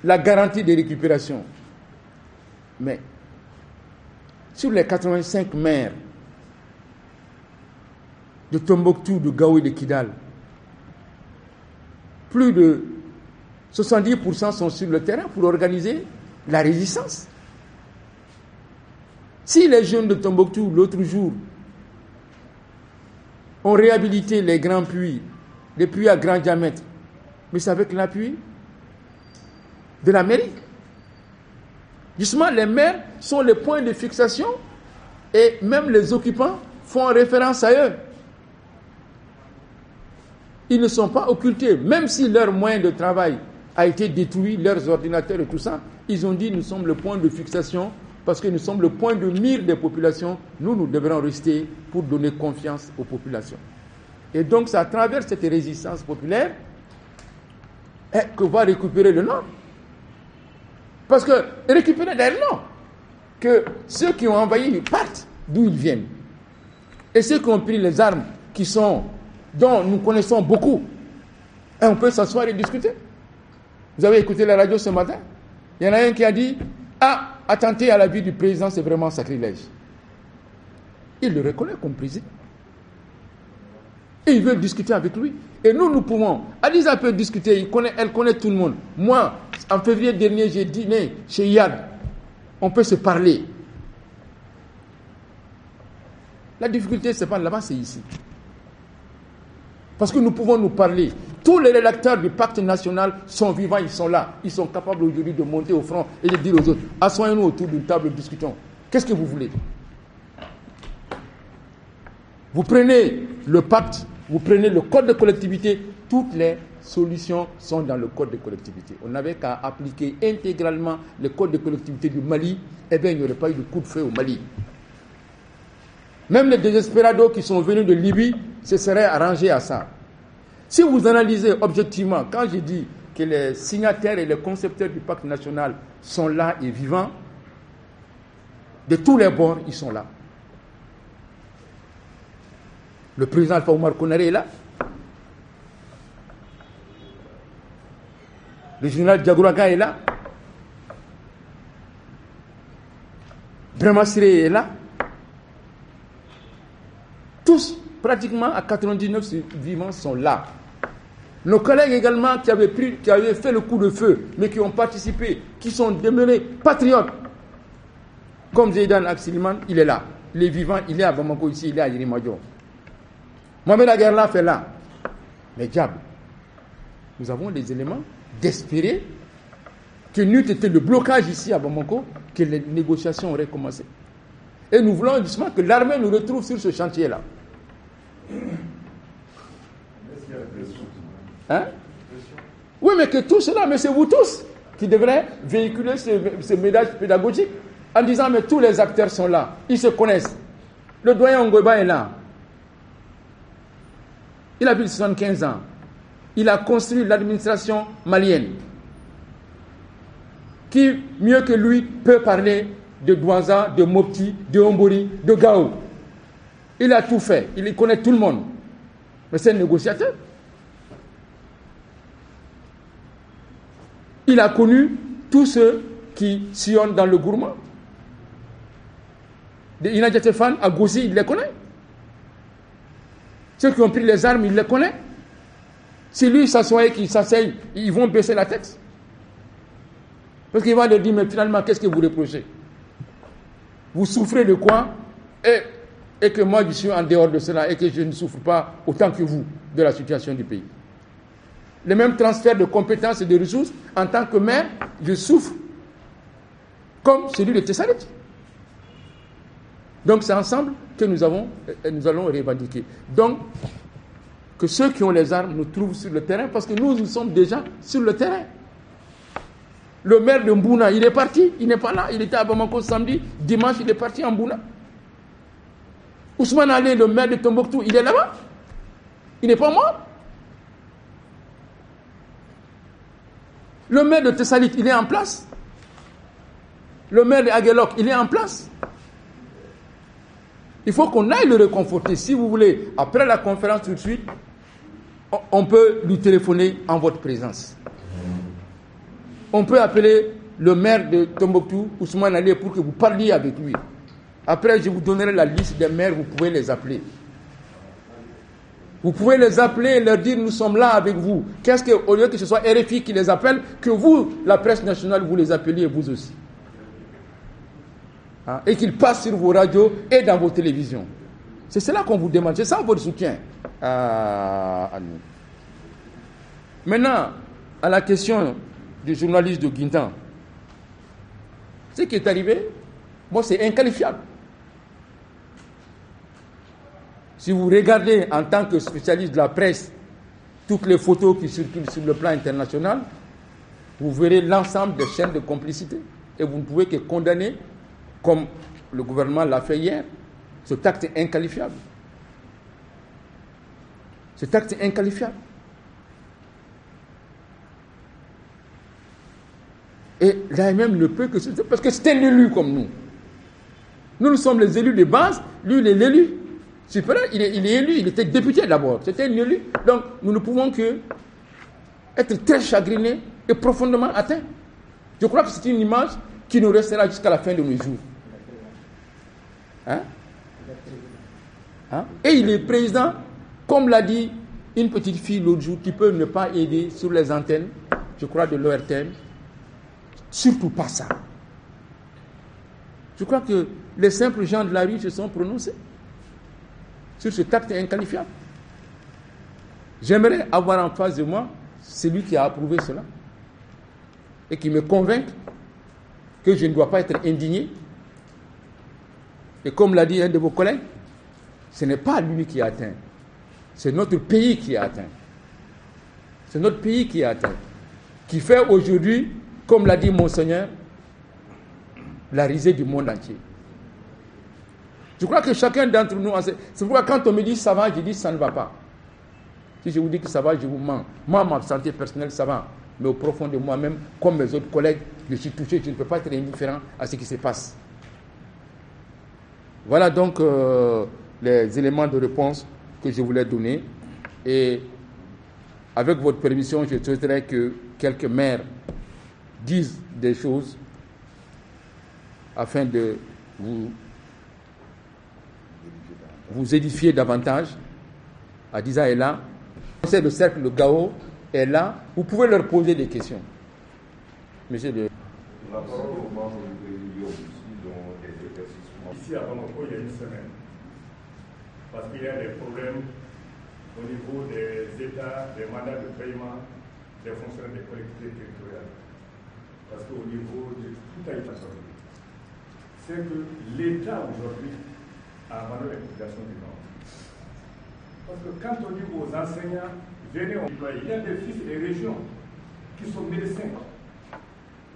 la garantie de récupération. Mais sur les 85 maires de Tombouctou, de Gao et de Kidal, plus de 70% sont sur le terrain pour organiser la résistance. Si les jeunes de Tombouctou, l'autre jour, ont réhabilité les grands puits, les puits à grand diamètre, mais c'est avec l'appui de la mairie. Justement, les maires sont les points de fixation et même les occupants font référence à eux. Ils ne sont pas occultés, même si leur moyen de travail a été détruit, leurs ordinateurs et tout ça, ils ont dit nous sommes le point de fixation parce que nous sommes le point de mire des populations. Nous devrons rester pour donner confiance aux populations. Et donc, c'est à travers cette résistance populaire que va récupérer le Nord. Parce que récupérer d'ailleurs non, que ceux qui ont envahi partent d'où ils viennent. Et ceux qui ont pris les armes dont nous connaissons beaucoup, et on peut s'asseoir et discuter. Vous avez écouté la radio ce matin? Il y en a un qui a dit attenter à la vie du président, c'est vraiment sacrilège. Il le reconnaît comme président. Et il veut discuter avec lui. Et nous pouvons. Adiza peut discuter, elle connaît tout le monde. Moi, en février dernier, j'ai dîné chez Yad. On peut se parler. La difficulté, c'est pas là-bas, c'est ici. Parce que nous pouvons nous parler. Tous les rédacteurs du pacte national sont vivants, ils sont là. Ils sont capables aujourd'hui de monter au front et de dire aux autres, assoyons-nous autour d'une table, discutons. Qu'est-ce que vous voulez? Vous prenez le pacte, vous prenez le code de collectivité, toutes les solutions sont dans le code de collectivité. On n'avait qu'à appliquer intégralement le code de collectivité du Mali, eh bien il n'y aurait pas eu de coup de feu au Mali. Même les désespérados qui sont venus de Libye se seraient arrangés à ça. Si vous analysez objectivement, quand je dis que les signataires et les concepteurs du pacte national sont là et vivants, de tous les bords, ils sont là. Le président Alpha Oumar Konaré est là. Le général Diagouraga est là. Brahma Siré est là. Tous, pratiquement à 99 vivants, sont là. Nos collègues également qui avaient fait le coup de feu, mais qui ont participé, qui sont demeurés patriotes, comme Zeydan Aksiliman, il est là. Les vivants, il est à Bamako ici, il est à Yirimadio. Mohamed Aguerla fait là. Mais diable, nous avons les éléments d'espérer que n'eût été le blocage ici à Bamako, que les négociations auraient commencé. Et nous voulons justement que l'armée nous retrouve sur ce chantier-là. Hein? Oui, mais que tout cela, mais c'est vous tous qui devrez véhiculer ce ménage pédagogique en disant, mais tous les acteurs sont là, ils se connaissent. Le doyen Ngoba est là. Il a plus de 75 ans. Il a construit l'administration malienne. Qui, mieux que lui, peut parler de Douaza, de Mopti, de Ombori, de Gao. Il a tout fait. Il connaît tout le monde. Mais c'est un négociateur. Il a connu tous ceux qui sillonnent dans le gourmand. De Inadjatefan à Gossi, il les connaît. Ceux qui ont pris les armes, il les connaît. Si lui s'assoit, qu'il s'asseye, ils vont baisser la tête. Parce qu'il va leur dire, mais finalement, qu'est-ce que vous reprochez? Vous souffrez de quoi? Et que moi, je suis en dehors de cela et que je ne souffre pas autant que vous de la situation du pays. Le même transfert de compétences et de ressources, en tant que maire, je souffre comme celui de Tessalit. Donc c'est ensemble que nous allons revendiquer. Donc, que ceux qui ont les armes nous trouvent sur le terrain, parce que nous sommes déjà sur le terrain. Le maire de Mbouna, il est parti, il n'est pas là, il était à Bamako samedi, dimanche il est parti en Mbouna. Ousmane Ali, le maire de Tombouctou, il est là-bas. Il n'est pas mort. Le maire de Tessalit, il est en place. Le maire de Aguelok, il est en place. Il faut qu'on aille le réconforter. Si vous voulez, après la conférence tout de suite, on peut lui téléphoner en votre présence. on peut appeler le maire de Tombouctou, Ousmane Ali, pour que vous parliez avec lui. Après, je vous donnerai la liste des maires, vous pouvez les appeler. Vous pouvez les appeler et leur dire, nous sommes là avec vous. Qu'est-ce que, au lieu que ce soit RFI qui les appelle, que vous, la presse nationale, vous les appeliez, vous aussi. Hein? Et qu'ils passent sur vos radios et dans vos télévisions. C'est cela qu'on vous demande, c'est ça votre soutien à nous. Maintenant, à la question du journaliste de Guintan, ce qui est arrivé, moi, c'est inqualifiable. Si vous regardez en tant que spécialiste de la presse toutes les photos qui circulent sur le plan international, vous verrez l'ensemble des chaînes de complicité. Et vous ne pouvez que condamner, comme le gouvernement l'a fait hier, cet acte inqualifiable. Cet acte inqualifiable. Et l'AMM ne peut que se... Parce que c'est un élu comme nous. Nous sommes les élus de base, lui il est l'élu supérieur, il est élu, il était député d'abord, c'était un élu. Donc nous ne pouvons que être très chagrinés et profondément atteints. Je crois que c'est une image qui nous restera jusqu'à la fin de nos jours. Hein? Hein? Et il est président, comme l'a dit une petite fille l'autre jour, qui peut ne pas aider sur les antennes, je crois, de l'ORTM. Surtout pas ça. Je crois que les simples gens de la rue se sont prononcés sur cet acte inqualifiable. J'aimerais avoir en face de moi celui qui a approuvé cela et qui me convainc que je ne dois pas être indigné. Et comme l'a dit un de vos collègues, ce n'est pas lui qui est atteint, c'est notre pays qui est atteint. C'est notre pays qui est atteint, qui fait aujourd'hui, comme l'a dit Monseigneur, la risée du monde entier. Je crois que chacun d'entre nous, c'est pourquoi quand on me dit ça va, je dis ça ne va pas. Si je vous dis que ça va, je vous mens. Moi, ma santé personnelle, ça va. Mais au profond de moi-même, comme mes autres collègues, je suis touché, je ne peux pas être indifférent à ce qui se passe. Voilà donc les éléments de réponse que je voulais donner. Et avec votre permission, je souhaiterais que quelques maires disent des choses afin de vous édifier davantage. Adiza est là. C'est le cercle de Gao est là. Vous pouvez leur poser des questions. Monsieur le... La parole aux membres du président aussi dans les éclaircissements. Ici à Bamako, il y a une semaine. Parce qu'il y a des problèmes au niveau des États, des mandats de paiement des fonctionnaires des collectivités territoriales. Parce qu'au niveau de tout a été absorbé. C'est que l'État aujourd'hui a abandonné la population du Nord. Parce que quand on dit aux enseignants, venez, il y a des fils des régions qui sont médecins.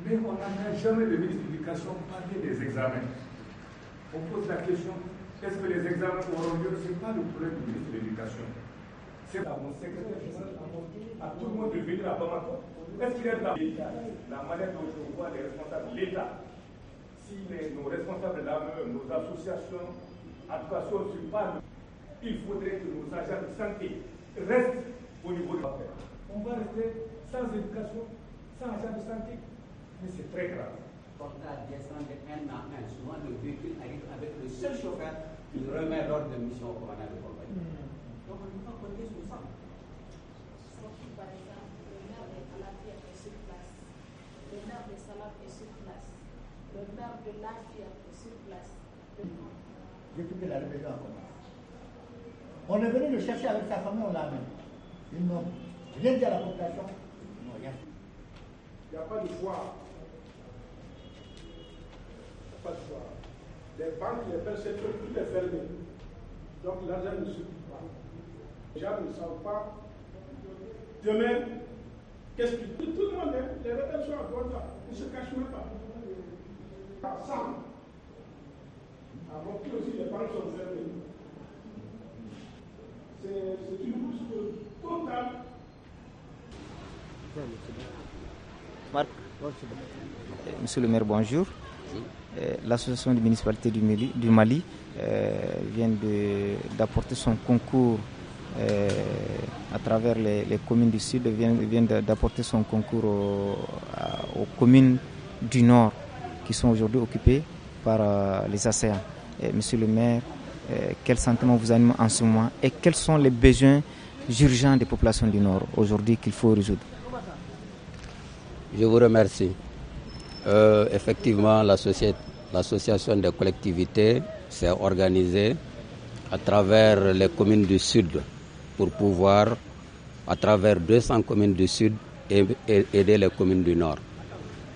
Mais on n'a jamais le ministre de l'Éducation parler des examens. On pose la question, est-ce que les examens auront lieu? Ce n'est pas le problème du ministre de l'Éducation. C'est à mon secrétaire général, à tout le monde de venir à Bamako. Est-ce qu'il y a la manière dont je vois les responsables de l'État? Si nos responsables de l'AME, nos associations, en tout cas, si on ne parle, il faudrait que nos agents de santé restent au niveau de l'affaire. On va rester sans éducation, sans agents de santé. Mais c'est très grave. Portage descend de un à un. Souvent, le véhicule arrive avec le seul chauffeur qui remet l'ordre de mission au commandant de compagnie. Donc, on ne peut pas compter sur ça. Par exemple, le maire de Calabria est sur place, le maire de Salam est sur place, le maire de Lafia est sur place. Depuis que la rébellion a commencé. On est venu le chercher avec sa famille, on l'a amené. Ils n'ont rien dit à la population, ils n'ont rien. Il n'y a pas de choix. Pas de choix. Les banques, les percepteurs, tout est fermé. Donc l'argent ne circule pas. Les gens ne savent pas. Demain, qu'est-ce que tout le monde est? Les rebelles sont à Gorda. Ils ne se cachent même pas. Ensemble. Avant que aussi les banques sont fermées. C'est une bourse totale. Monsieur le maire, bonjour. L'association des municipalités du Mali vient d'apporter son concours à travers les communes du Sud, vient d'apporter son concours aux communes du Nord qui sont aujourd'hui occupées par les ASEAN. Monsieur le maire, quel sentiment vous anime en ce moment et quels sont les besoins urgents des populations du Nord aujourd'hui qu'il faut résoudre? Je vous remercie. Effectivement, l'association des collectivités s'est organisée à travers les communes du Sud pour pouvoir, à travers 200 communes du Sud, aider les communes du Nord.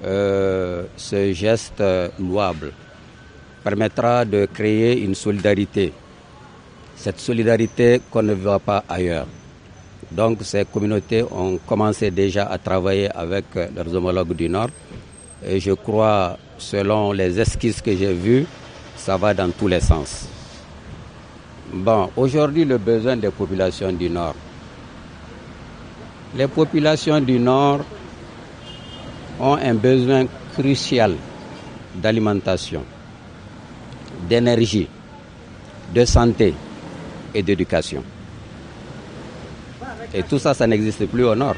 Ce geste louable permettra de créer une solidarité. Cette solidarité qu'on ne voit pas ailleurs. Donc ces communautés ont commencé déjà à travailler avec leurs homologues du Nord. Et je crois, selon les esquisses que j'ai vues, ça va dans tous les sens. Bon, aujourd'hui, le besoin des populations du Nord. Les populations du Nord ont un besoin crucial d'alimentation, d'énergie, de santé et d'éducation. Et tout ça, ça n'existe plus au Nord.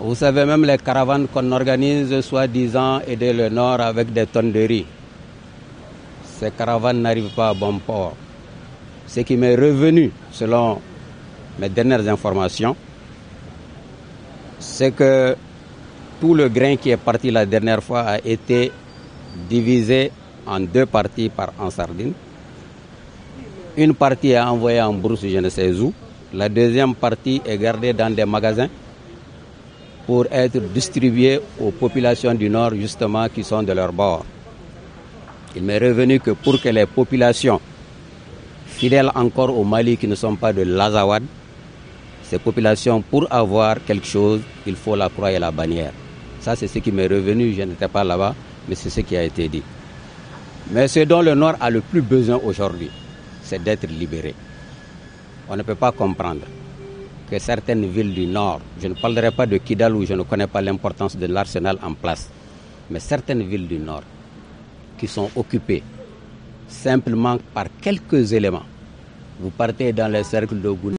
Vous savez, même les caravanes qu'on organise, soi-disant aider le Nord avec des tonnes de riz, ces caravanes n'arrivent pas à bon port. Ce qui m'est revenu, selon mes dernières informations, c'est que tout le grain qui est parti la dernière fois a été divisé en 2 parties en sardines. Une partie est envoyée en brousse, je ne sais où. La deuxième partie est gardée dans des magasins pour être distribuée aux populations du Nord, justement, qui sont de leur bord. Il m'est revenu que pour que les populations fidèles encore au Mali, qui ne sont pas de l'Azawad, ces populations, pour avoir quelque chose, il faut la croix et la bannière. Ça, c'est ce qui m'est revenu, je n'étais pas là-bas, mais c'est ce qui a été dit. Mais ce dont le Nord a le plus besoin aujourd'hui, c'est d'être libéré. On ne peut pas comprendre que certaines villes du Nord, je ne parlerai pas de Kidal où je ne connais pas l'importance de l'arsenal en place, mais certaines villes du Nord qui sont occupées simplement par quelques éléments. Vous partez dans les cercles de Gouna,